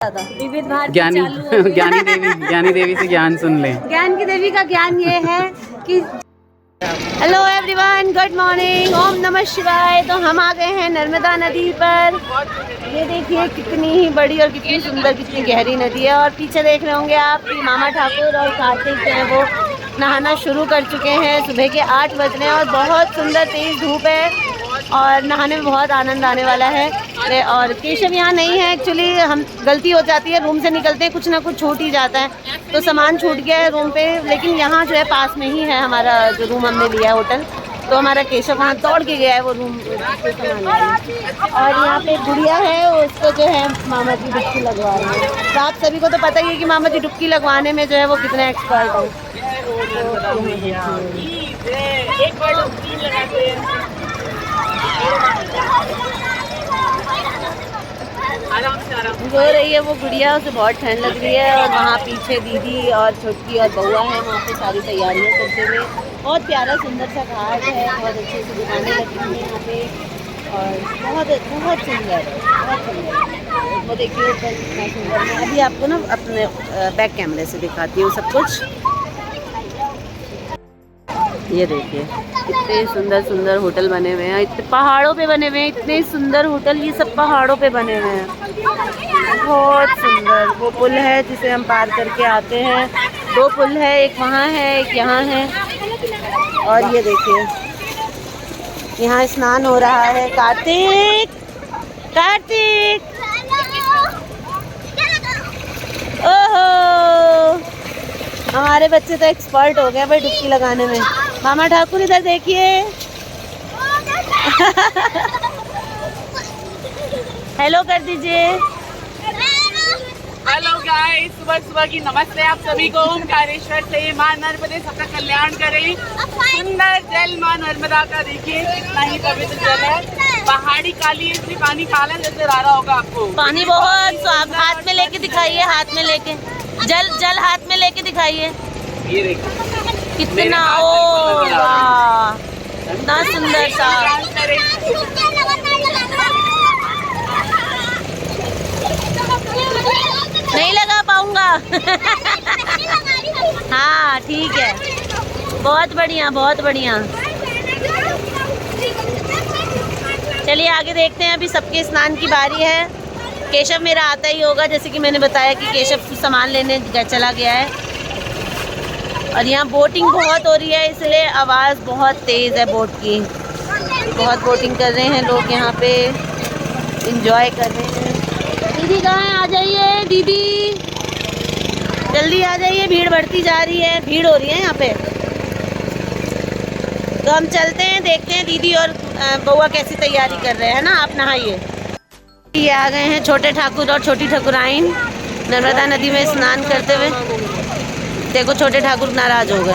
विविध भारती ज्ञानी चालू हो गई। ज्ञानी देवी से ज्ञान सुन ले। ज्ञान की देवी का ज्ञान ये है कि हेलो एवरीवन, गुड मॉर्निंग, ओम नमः शिवाय। तो हम आ गए हैं नर्मदा नदी पर। ये देखिए कितनी ही बड़ी और कितनी सुंदर, कितनी गहरी नदी है। और पीछे देख रहे होंगे आप कि मामा ठाकुर और कार्तिक जो है वो नहाना शुरू कर चुके हैं। सुबह के 8 बज रहे हैं और बहुत सुंदर तेज़ धूप है और नहाने में बहुत आनंद आने वाला है। और केशव यहाँ नहीं है, एक्चुअली हम गलती हो जाती है, रूम से निकलते हैं कुछ ना कुछ छूट ही जाता है, तो सामान छूट गया है रूम पे। लेकिन यहाँ जो है पास में ही है हमारा जो रूम हमने लिया है होटल, तो हमारा केशव वहाँ दौड़ के गया है वो रूम से सामान लेने। और यहाँ पे गुड़िया है, उसको जो है मामा जी डुबकी लगवा रहे हैं। तो आप सभी को तो पता ही है कि मामा जी डुबकी लगवाने में जो है वो कितने एक्सपर्ट हैं। रो रही है वो गुड़िया, उसे बहुत ठंड लग रही है। और वहाँ पीछे दीदी और छोटकी और बउआ है, वहाँ पे सारी तैयारियाँ करते हुए। बहुत प्यारा सुंदर सा घाट है, बहुत अच्छी सी दुकानें लगी हुई हैं यहाँ पे और बहुत बहुत सुंदर, बहुत सुंदर। वो देखिए ऊपर कितना सुंदर है। अभी आपको ना अपने बैक कैमरे से दिखाती हूँ सब कुछ। ये देखिए कितने सुंदर सुंदर होटल बने हुए हैं, इतने पहाड़ों पे बने हुए हैं, इतने सुंदर होटल, ये सब पहाड़ों पे बने हुए हैं, बहुत सुंदर। वो पुल है जिसे हम पार करके आते हैं, 2 पुल है, एक वहाँ है एक यहाँ है। और ये देखिए यहाँ स्नान हो रहा है। कार्तिक, कार्तिक, ओहो, हमारे बच्चे तो एक्सपर्ट हो गए भाई डुबकी लगाने में। मामा ठाकुर इधर देखिए। हेलो कर दीजिए। हेलो गाइस, सुबह सुबह की नमस्ते आप सभी को। ओमकारेश्वर से मां नर्मदे सबका कल्याण करें। सुंदर जल मां नर्मदा का देखिए कितना ही पवित्र जल है। पहाड़ी काली है, इसलिए पानी काला नजर आ रहा होगा आपको। पानी बहुत साफ, हाथ में लेके दिखाइए, हाथ में लेके जल हाथ में लेके दिखाइए। ये देखिए कितना, ओ वाह, कितना सुंदर सा। नहीं लगा पाऊंगा। हाँ ठीक है, बहुत बढ़िया बहुत बढ़िया। चलिए आगे देखते हैं, अभी सबके स्नान की बारी है। केशव मेरा आता ही होगा, जैसे कि मैंने बताया कि केशव सामान लेने चला गया है। और यहाँ बोटिंग बहुत हो रही है, इसलिए आवाज़ बहुत तेज़ है बोट की। बहुत बोटिंग कर रहे हैं लोग यहाँ पे, एंजॉय कर रहे हैं। दीदी कहाँ है? आ जाइए दीदी, जल्दी आ जाइए, भीड़ बढ़ती जा रही है, भीड़ हो रही है यहाँ पे। तो हम चलते हैं, देखते हैं दीदी और बउआ कैसी तैयारी कर रहे हैं ना। आप नहाइए। ये आ गए हैं छोटे ठाकुर और छोटी ठाकुराइन नर्मदा नदी में स्नान करते हुए। देखो छोटे ठाकुर नाराज हो गए।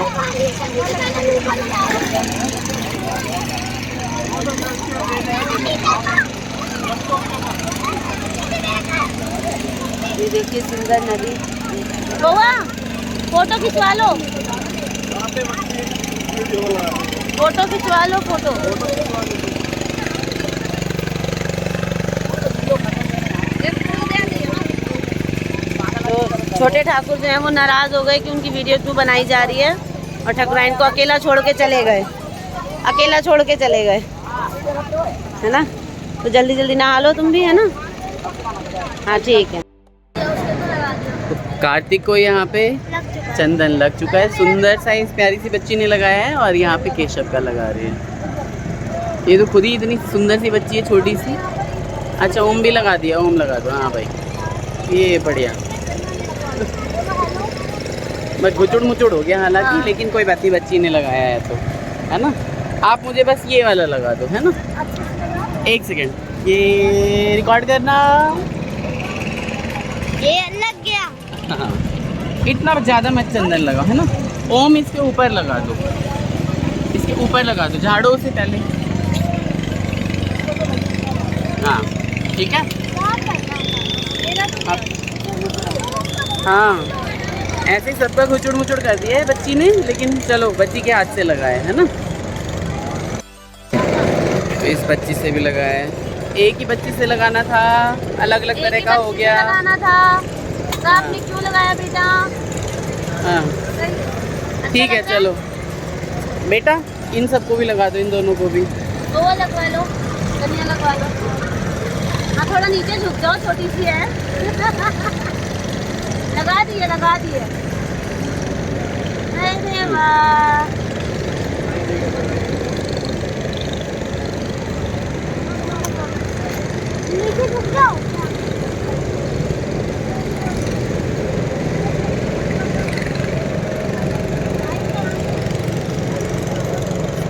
ये देखिए सुंदर नदी। बउआ फोटो खिंचवा लो, फोटो खिंचवा लो, फोटो। तो छोटे ठाकुर जो है वो नाराज हो गए कि उनकी वीडियो क्यों बनाई जा रही है, और ठाकुराइन को अकेला छोड़ के चले गए, अकेला छोड़ के चले गए, है ना। तो जल्दी जल्दी नहा लो तुम भी, है ना। हाँ ठीक है। कार्तिक को यहाँ पे चंदन लग चुका है, सुंदर सा इस प्यारी सी बच्ची ने लगाया है, और यहाँ पे केशव का लगा रहे हैं। ये तो खुद ही इतनी सुंदर सी बच्ची है, छोटी सी। अच्छा ओम भी लगा दिया, ओम लगा दो। हाँ भाई ये बढ़िया, बस घुचुड़ मुचुड़ हो गया हालांकि, लेकिन कोई बात नहीं, बच्ची ने लगाया है तो, है ना। आप मुझे बस ये वाला लगा दो, है ना। 1 सेकेंड, ये रिकॉर्ड करना। ये लग गया। हाँ इतना ज़्यादा मत चंदन लगा, है ना। ओम इसके ऊपर लगा दो, इसके ऊपर लगा दो, झाड़ो से पहले। हाँ ठीक है। हाँ ऐसे ही सबका घुचुड़ मुचुड़ कर दिया है बच्ची ने, लेकिन चलो बच्ची के हाथ से लगाया है ना। तो इस बच्ची से भी लगाया है। एक ही बच्चे से लगाना था, अलग अलग तरह का हो गया। लगाना था तो आपने क्यों लगाया बेटा? हाँ ठीक है चलो बेटा, इन सबको भी लगा दो, इन दोनों को भी। दो लगवा लो, कन्या लगवा लो। हाँ थोड़ा नीचे झुक जाओ, छोटी सी है। लगा दिए लगा दिए। अरे वाह, नीचे झुक जाओ।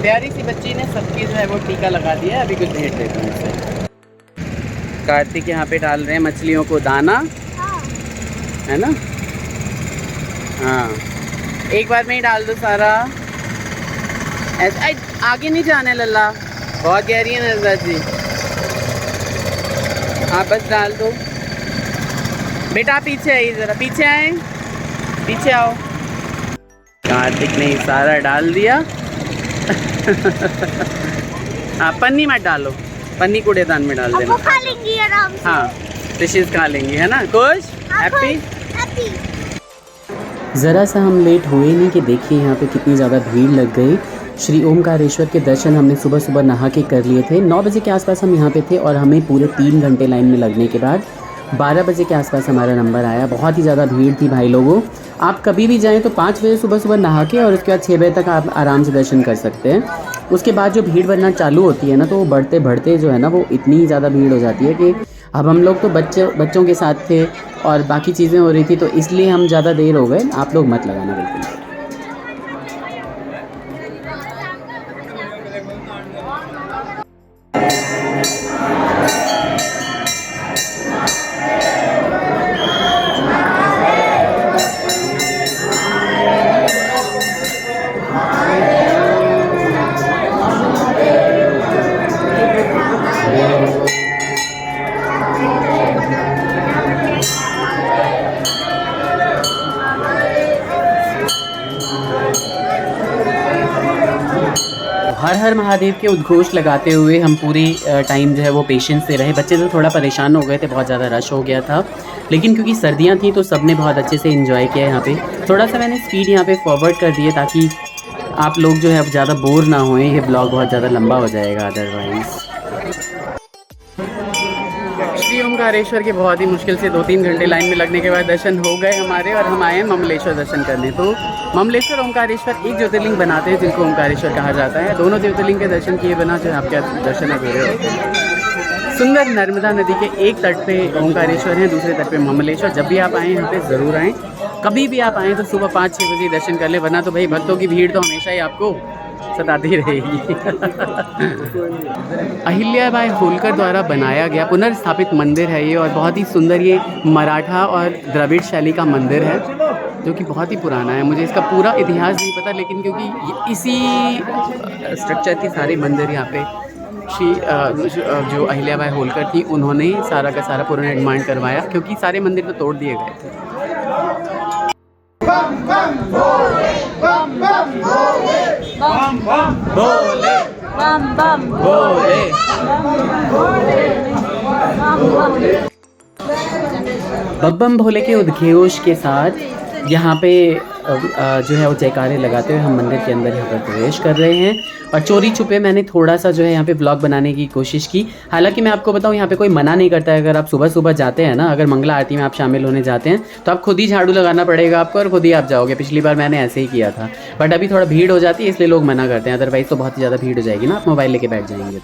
प्यारी सी बच्ची ने सबकी जो है वो टीका लगा दिया है। अभी कुछ भेंट देता हूँ उसे। कार्तिक यहाँ पे डाल रहे हैं मछलियों को दाना, है ना? हाँ एक बार में ही डाल दो सारा, ऐसा आगे नहीं जाना है लल्ला, बहुत गहरी है नजर जी। हाँ बस डाल दो बेटा, पीछे आइए ज़रा, पीछे आए, पीछे आओ। कार्तिक ने सारा डाल दिया। हाँ पन्नी मत डालो, पन्नी कूड़ेदान में डाल देना। खा लेंगी आराम से। हाँ फिशेस खा लेंगी, है ना? खुश, हैप्पी। ज़रा सा हम लेट हुए नहीं कि देखिए यहाँ पे कितनी ज़्यादा भीड़ लग गई। श्री ओमकारेश्वर के दर्शन हमने सुबह सुबह नहा के कर लिए थे। 9 बजे के आसपास हम यहाँ पे थे और हमें पूरे 3 घंटे लाइन में लगने के बाद 12 बजे के आसपास हमारा नंबर आया। बहुत ही ज़्यादा भीड़ थी भाई लोगों। आप कभी भी जाएं तो 5 बजे सुबह सुबह नहा के और उसके बाद 6 बजे तक आप आराम से दर्शन कर सकते हैं। उसके बाद जो भीड़ बनना चालू होती है ना, तो वो बढ़ते बढ़ते जो है ना, वो इतनी ज़्यादा भीड़ हो जाती है कि अब हम लोग तो बच्चों के साथ थे और बाकी चीज़ें हो रही थी, तो इसलिए हम ज़्यादा देर हो गए। आप लोग मत लगाना बिल्कुल। हर हर महादेव के उद्घोष लगाते हुए हम पूरी टाइम जो है वो पेशेंस से रहे। बच्चे तो थोड़ा परेशान हो गए थे, बहुत ज़्यादा रश हो गया था, लेकिन क्योंकि सर्दियां थी तो सबने बहुत अच्छे से एंजॉय किया। यहाँ पे थोड़ा सा मैंने स्पीड यहाँ पे फॉरवर्ड कर दिए ताकि आप लोग जो है अब ज़्यादा बोर ना होएं। ये ब्लॉग बहुत ज़्यादा लंबा हो जाएगा अदरवाइज़। श्री ओमकारेश्वर के बहुत ही मुश्किल से 2-3 घंटे लाइन में लगने के बाद दर्शन हो गए हमारे और हम आए हैं ममलेश्वर दर्शन करने। तो ममलेश्वर ओमकारेश्वर एक ज्योतिर्लिंग बनाते हैं जिनको ओमकारेश्वर कहा जाता है। दोनों ज्योतिर्लिंग के दर्शन किए बिना जो आपके दर्शन अधूरे होते हैं। सुंदर नर्मदा नदी के एक तट पे ओमकारेश्वर है, दूसरे तट पे ममलेश्वर। जब भी आप आएँ यहाँ पे ज़रूर आएँ। कभी भी आप आएँ तो सुबह 5-6 बजे दर्शन कर ले, वरना तो भाई भक्तों की भीड़ तो हमेशा ही आपको सताती रहेगी। अहिल्याबाई होलकर द्वारा बनाया गया पुनर्स्थापित मंदिर है ये, और बहुत ही सुंदर ये मराठा और द्रविड़ शैली का मंदिर है जो कि बहुत ही पुराना है। मुझे इसका पूरा इतिहास नहीं पता, लेकिन क्योंकि इसी स्ट्रक्चर के सारे मंदिर यहाँ पे जो अहिल्याबाई होलकर थी उन्होंने सारा का सारा पुनर्निर्माण करवाया, क्योंकि सारे मंदिर तो तोड़ दिए गए थे। बम बम भोले, बम बम भोले, बम बम भोले, बम बम भोले, बम बम भोले के उद्घोष के साथ यहाँ पे जो है वो जयकारे लगाते हुए हम मंदिर के अंदर यहाँ पर प्रवेश कर रहे हैं। और चोरी छुपे मैंने थोड़ा सा जो है यहाँ पे व्लॉग बनाने की कोशिश की। हालांकि मैं आपको बताऊँ यहाँ पे कोई मना नहीं करता है। अगर आप सुबह सुबह जाते हैं ना, अगर मंगला आरती में आप शामिल होने जाते हैं तो आप खुद ही झाड़ू लगाना पड़ेगा आपको और खुद ही आप जाओगे। पिछली बार मैंने ऐसे ही किया था, बट अभी थोड़ा भीड़ हो जाती है इसलिए लोग मना करते हैं। अदरवाइज़ तो बहुत ही ज़्यादा भीड़ हो जाएगी ना, आप मोबाइल लेके बैठ जाएंगे।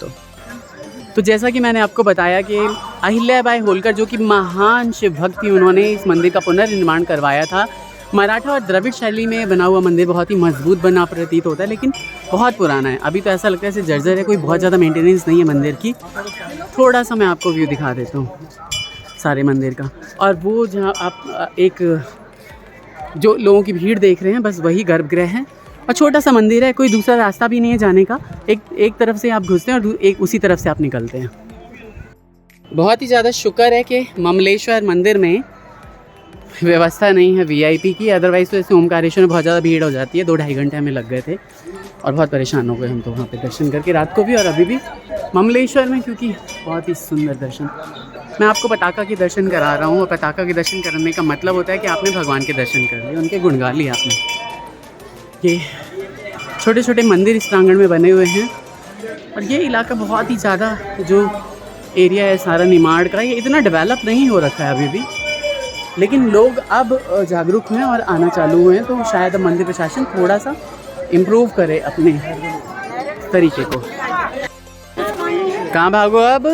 तो जैसा कि मैंने आपको बताया कि अहिल्याबाई होलकर जो कि महान शिव भक्त थी, उन्होंने इस मंदिर का पुनर्निर्माण करवाया था। मराठा और द्रविड़ शैली में बना हुआ मंदिर बहुत ही मजबूत बना प्रतीत होता है, लेकिन बहुत पुराना है। अभी तो ऐसा लगता है जैसे जर्जर है, कोई बहुत ज़्यादा मेंटेनेंस नहीं है मंदिर की। थोड़ा सा मैं आपको व्यू दिखा देता हूँ सारे मंदिर का। और वो जहाँ आप एक जो लोगों की भीड़ देख रहे हैं, बस वही गर्भगृह है और छोटा सा मंदिर है। कोई दूसरा रास्ता भी नहीं है जाने का। एक तरफ से आप घुसते हैं और एक उसी तरफ से आप निकलते हैं। बहुत ही ज़्यादा शुक्र है कि ममलेश्वर मंदिर में व्यवस्था नहीं है वीआईपी की, अदरवाइज़ तो ऐसे ओमकारेश्वर में बहुत ज़्यादा भीड़ हो जाती है। 2-2.5 घंटे हमें लग गए थे और बहुत परेशान हो गए हम तो वहाँ पे दर्शन करके, रात को भी और अभी भी ममलेश्वर में, क्योंकि बहुत ही सुंदर दर्शन। मैं आपको पताका के दर्शन करा रहा हूँ, और पताका के दर्शन करने का मतलब होता है कि आपने भगवान के दर्शन कर लिए, उनके गुण गा लिए आपने। ये छोटे छोटे मंदिर इस प्रांगण में बने हुए हैं, और ये इलाका बहुत ही ज़्यादा जो एरिया है सारा निमाड़ का, ये इतना डेवलप नहीं हो रखा है अभी भी, लेकिन लोग अब जागरूक हैं और आना चालू हुए हैं, तो शायद अब मंदिर प्रशासन थोड़ा सा इम्प्रूव करे अपने तरीके को। कहाँ भागो अब?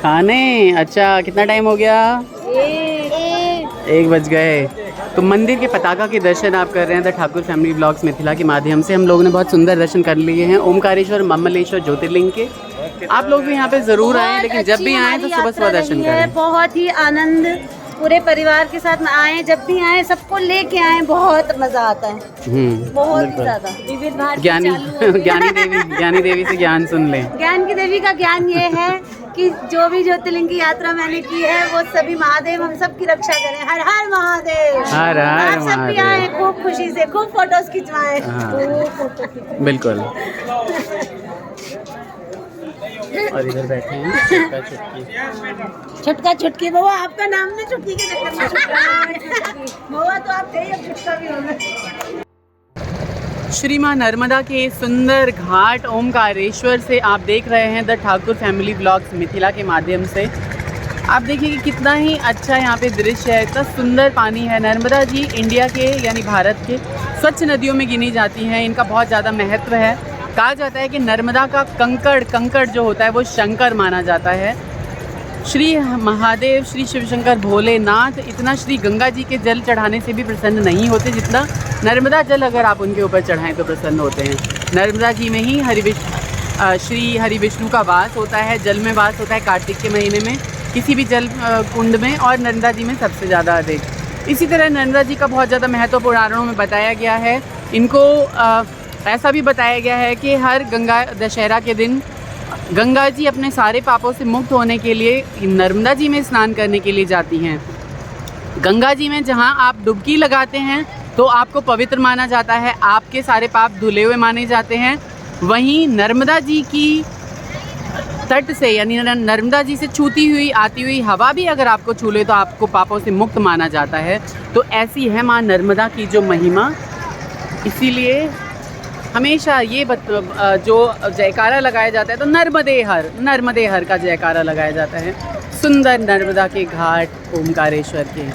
खाने। अच्छा, कितना टाइम हो गया? 1 बज गए। तो मंदिर के पताका के दर्शन आप कर रहे हैं the Thakur family blogs Mithila के माध्यम से। हम लोगों ने बहुत सुंदर दर्शन कर लिए हैं ओमकारेश्वर ममलेश्वर ज्योतिर्लिंग के। आप लोग भी यहाँ पे ज़रूर आएँ, लेकिन जब भी आएँ तो सुबह सुबह दर्शन करें। बहुत ही आनंद, पूरे परिवार के साथ आए, जब भी आए सबको लेके आए, बहुत मजा आता है, बहुत ही ज्यादा। विविध भारती ज्ञानी देवी से ज्ञान सुन लें। ज्ञान की देवी का ज्ञान ये है कि जो भी ज्योतिर्लिंग की यात्रा मैंने की है वो सभी महादेव हम सबकी रक्षा करें। हर हर महादेव। हर हर आप सब भी आए, खूब खुशी से खूब फोटोज खिंचवाएं। बिल्कुल। और इधर बैठे हैं छुटका छुटकी। छुटका छुटकी बउआ, आपका नाम ना छुटकी के चक्कर में छुटका बउआ तो आप थे, अब छुटका भी होगा। श्री माँ नर्मदा के सुंदर घाट ओमकारेश्वर से आप देख रहे हैं the Thakur family blogs Mithila के माध्यम से। आप देखिए कि कितना ही अच्छा यहाँ पे दृश्य है, इतना सुंदर पानी है। नर्मदा जी इंडिया के यानी भारत के स्वच्छ नदियों में गिनी जाती हैं, इनका बहुत ज़्यादा महत्व है। कहा जाता है कि नर्मदा का कंकड़ जो होता है वो शंकर माना जाता है। श्री महादेव, श्री शिवशंकर भोलेनाथ इतना श्री गंगा जी के जल चढ़ाने से भी प्रसन्न नहीं होते जितना नर्मदा जल अगर आप उनके ऊपर चढ़ाएं तो प्रसन्न होते हैं। नर्मदा जी में ही श्री हरि विष्णु का वास होता है, जल में वास होता है कार्तिक के महीने में किसी भी जल कुंड में, और नर्मदा जी में सबसे ज़्यादा अधिक। इसी तरह नर्मदा जी का बहुत ज़्यादा महत्व पुराणों में बताया गया है। इनको ऐसा भी बताया गया है कि हर गंगा दशहरा के दिन गंगा जी अपने सारे पापों से मुक्त होने के लिए नर्मदा जी में स्नान करने के लिए जाती हैं। गंगा जी में जहां आप डुबकी लगाते हैं तो आपको पवित्र माना जाता है, आपके सारे पाप धुले हुए माने जाते हैं। वहीं नर्मदा जी की तट से यानी नर्मदा जी से छूती हुई आती हुई हवा भी अगर आपको छू ले तो आपको पापों से मुक्त माना जाता है। तो ऐसी है माँ नर्मदा की जो महिमा। इसीलिए हमेशा ये जो जयकारा लगाया जाता है तो नर्मदे हर का जयकारा लगाया जाता है। सुंदर नर्मदा के घाट ओमकारेश्वर के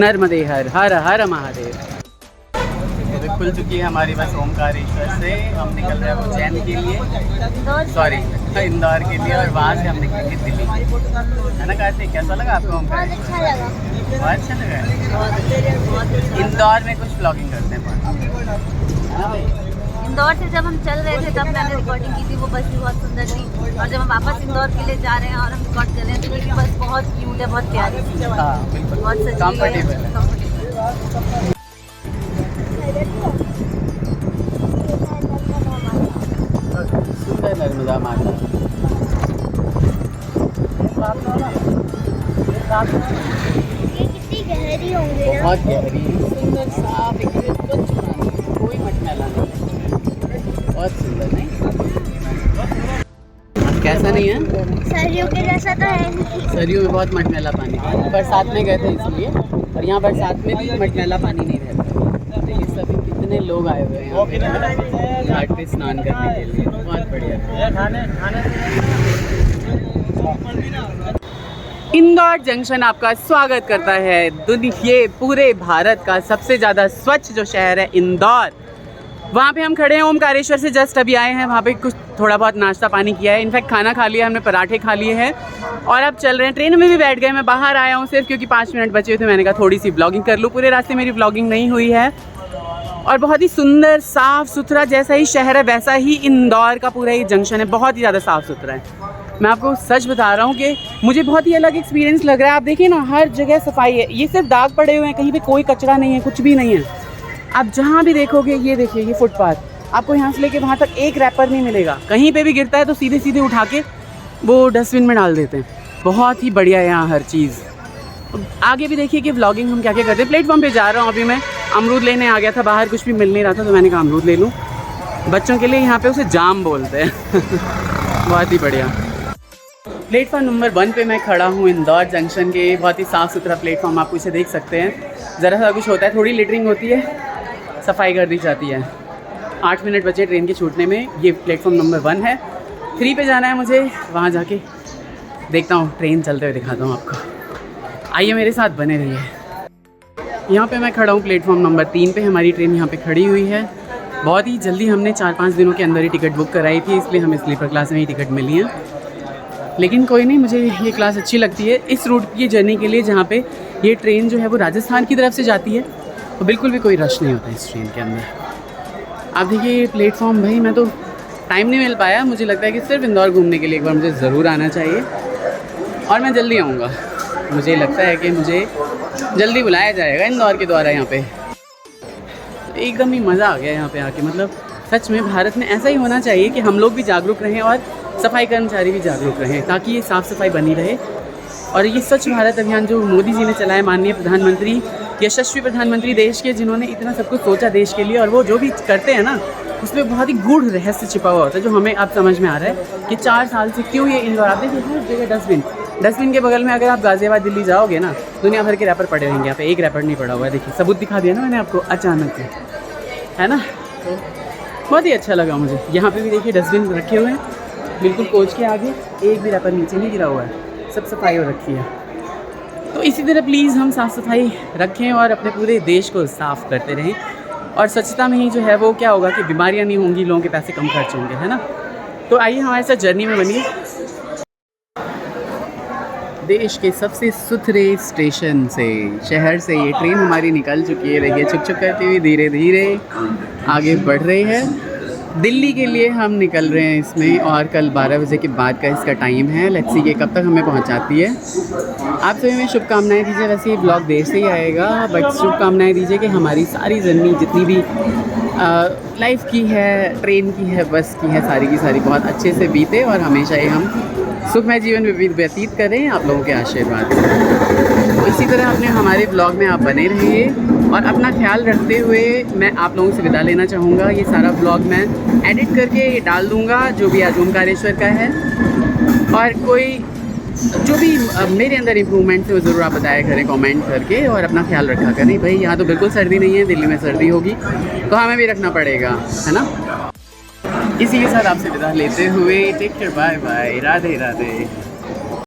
नर्मदे हर हर महादेव। खुल चुकी है हमारी बस ओमकारेश्वर से। हम निकल रहे हैं उज्जैन के लिए, इंदौर के लिए, और वहाँ से हम निकलेंगे दिल्ली, है ना कार्तिक? कैसा लगा आपको ओमकारेश्वर? बहुत अच्छा लगा। इंदौर में कुछ ब्लॉगिंग करते हैं। इंदौर से जब हम चल रहे थे तब मैंने रिकॉर्डिंग की थी, वो बस भी बहुत सुंदर थी, और जब हम वापस इंदौर के लिए जा रहे हैं और हम रिकॉर्ड कर रहे हैं तो ये भी बस बहुत क्यूट है, बहुत प्यारी थी, बहुत सच्ची है, कंफर्टेबल। नर्मदा माता ये कितनी गहरी होंगी ना? बहुत गहरी, सुंदर साफ एकदम स्वच्छ पानी, कोई मटमैला नहीं, बहुत सुंदर। नहीं कैसा नहीं है? सरयू के जैसा तो है नहीं। सरयू में बहुत मटमैला पानी, बरसात में गए थे इसलिए, और यहाँ बरसात में भी मटमैला पानी नहीं रहता। देखिए सभी कितने लोग आए हुए हैं घाट पे स्नान करने के लिए, बहुत बढ़िया। इंदौर जंक्शन आपका स्वागत करता है। ये पूरे भारत का सबसे ज़्यादा स्वच्छ जो शहर है इंदौर, वहाँ पे हम खड़े हैं। ओमकारेश्वर से जस्ट अभी आए हैं, वहाँ पे कुछ थोड़ा बहुत नाश्ता पानी किया है, इनफैक्ट खाना खा लिया हमने, पराठे खा लिए हैं, और अब चल रहे हैं। ट्रेन में भी बैठ गए। मैं बाहर आया हूँ सिर्फ क्योंकि 5 मिनट बचे हुए थे, मैंने कहा थोड़ी सी ब्लॉगिंग कर लूँ। पूरे रास्ते मेरी ब्लॉगिंग नहीं हुई है, और बहुत ही सुंदर साफ़ सुथरा, जैसा ही शहर है वैसा ही इंदौर का पूरा ही जंक्शन है, बहुत ही ज़्यादा साफ़ सुथरा है। मैं आपको सच बता रहा हूँ कि मुझे बहुत ही अलग एक्सपीरियंस लग रहा है। आप देखिए ना, हर जगह सफाई है, ये सिर्फ दाग पड़े हुए हैं, कहीं पे कोई कचरा नहीं है, कुछ भी नहीं है। आप जहाँ भी देखोगे, ये देखिए ये फुटपाथ, आपको यहाँ से लेके वहाँ तक एक रैपर नहीं मिलेगा। कहीं पे भी गिरता है तो सीधे सीधे उठा के वो डस्टबिन में डाल देते हैं। बहुत ही बढ़िया है यहाँ हर चीज़, आगे भी देखिए कि व्लॉगिंग हम क्या क्या करते हैं। प्लेटफॉर्म पे जा रहा हूँ अभी मैं, अमरूद लेने आ गया था, बाहर कुछ भी मिल नहीं रहा था तो मैंने कहा अमरूद ले लूँ। बच्चों के लिए यहाँ पे उसे जाम बोलते हैं। बहुत ही बढ़िया। प्लेटफॉर्म नंबर 1 पे मैं खड़ा हूँ इंदौर जंक्शन के। बहुत ही साफ़ सुथरा प्लेटफॉर्म, आप इसे देख सकते हैं। ज़रा सा कुछ होता है, थोड़ी लिटरिंग होती है, सफाई कर दी जाती है। 8 मिनट बचे ट्रेन के छूटने में। ये प्लेटफॉर्म नंबर 1 है। 3 पे जाना है मुझे, वहाँ जाके देखता हूँ, ट्रेन चलते हुए दिखाता हूँ आपको। आइए मेरे साथ बने रहिए। यहाँ पे मैं खड़ा हूँ प्लेटफॉर्म नंबर 3 पे। हमारी ट्रेन यहाँ पे खड़ी हुई है। बहुत ही जल्दी हमने 4-5 दिनों के अंदर ही टिकट बुक कराई थी, इसलिए हमें स्लीपर क्लास में ही टिकट मिली है। लेकिन कोई नहीं, मुझे ये क्लास अच्छी लगती है इस रूट की जर्नी के लिए, जहाँ पे ये ट्रेन जो है वो राजस्थान की तरफ से जाती है। तो बिल्कुल भी कोई रश नहीं होता इस ट्रेन के अंदर। आप देखिए प्लेटफॉर्म, भाई मैं तो टाइम नहीं मिल पाया। मुझे लगता है कि सिर्फ इंदौर घूमने के लिए एक बार मुझे ज़रूर आना चाहिए और मैं जल्दी आऊँगा। मुझे लगता है कि मुझे जल्दी बुलाया जाएगा इंदौर के द्वारा। यहाँ पे एकदम ही मज़ा आ गया यहाँ पे आके। मतलब सच में भारत में ऐसा ही होना चाहिए कि हम लोग भी जागरूक रहें और सफाई कर्मचारी भी जागरूक रहें, ताकि ये साफ़ सफाई बनी रहे। और ये स्वच्छ भारत अभियान जो मोदी जी ने चलाया, माननीय प्रधानमंत्री, यशस्वी प्रधानमंत्री देश के, जिन्होंने इतना सब कुछ सोचा देश के लिए, और वो जो भी करते हैं ना, उसमें बहुत ही गूढ़ रहस्य छिपा हुआ होता है, जो हमें अब समझ में आ रहा है कि 4 साल से क्यों ये इंदौर। आप देखिए हर जगह डस्टबिन के बगल में अगर आप गाज़ियाबाद दिल्ली जाओगे ना, दुनिया भर के रैपर पड़े रहेंगे। यहाँ पे एक रैपर नहीं पड़ा हुआ है। देखिए सबूत दिखा दिया ना मैंने आपको अचानक से, है ना। तो बहुत ही अच्छा लगा मुझे। यहाँ पे भी देखिए डस्टबिन रखे हुए हैं बिल्कुल कोच के आगे, एक भी रैपर नीचे नहीं गिरा हुआ है, सब सफाई हो रखी है। तो इसी तरह प्लीज़ हम साफ़ सफाई रखें और अपने पूरे देश को साफ़ करते रहें। और स्वच्छता में ही जो है वो क्या होगा कि बीमारियाँ नहीं होंगी, लोगों के पैसे कम खर्च होंगे, है ना। तो आइए हमारे साथ जर्नी में बनिए। देश के सबसे सुथरे स्टेशन से, शहर से ये ट्रेन हमारी निकल चुकी है। देखिए छुक छुक करती हुई धीरे धीरे आगे बढ़ रही है। दिल्ली के लिए हम निकल रहे हैं इसमें, और कल 12 बजे के बाद का इसका टाइम है। लेट्स सी ये कब तक हमें पहुंचाती है। आप सभी में शुभकामनाएं दीजिए। वैसे ये ब्लॉग देर से ही आएगा, बट शुभकामनाएं दीजिए कि हमारी सारी जर्नी जितनी भी लाइफ की है, ट्रेन की है, बस की है, सारी की सारी बहुत अच्छे से बीते और हमेशा ही हम सुखमय जीवन व्यतीत करें आप लोगों के आशीर्वाद से। तो इसी तरह अपने हमारे ब्लॉग में आप बने रहिए और अपना ख्याल रखते हुए मैं आप लोगों से विदा लेना चाहूँगा। ये सारा ब्लॉग मैं एडिट करके डाल दूँगा, जो भी आज ओमकारेश्वर का है। और कोई जो भी मेरे अंदर इम्प्रूवमेंट्स है वो ज़रूर आप बताया करें कमेंट करके, और अपना ख्याल रखा करें। भाई यहाँ तो बिल्कुल सर्दी नहीं है, दिल्ली में सर्दी होगी तो हमें भी रखना पड़ेगा, है ना। इसी के साथ आपसे विदा लेते हुए take care, bye bye, Radhe Radhe.